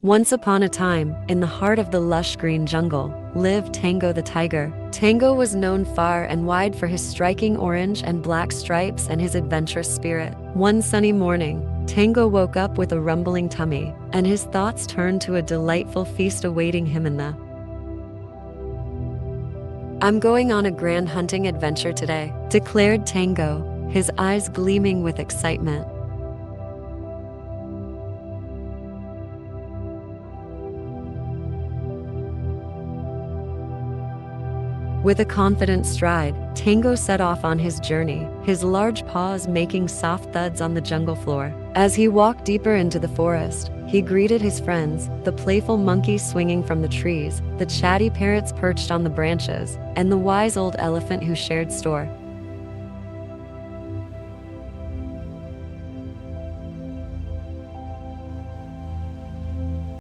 Once upon a time, in the heart of the lush green jungle, lived Tango the tiger. Tango was known far and wide for his striking orange and black stripes and his adventurous spirit. One sunny morning, Tango woke up with a rumbling tummy, and his thoughts turned to a delightful feast awaiting him in the "I'm going on a grand hunting adventure today," declared Tango, his eyes gleaming with excitement. With a confident stride, Tango set off on his journey, his large paws making soft thuds on the jungle floor. As he walked deeper into the forest, he greeted his friends, the playful monkeys swinging from the trees, the chatty parrots perched on the branches, and the wise old elephant who shared store.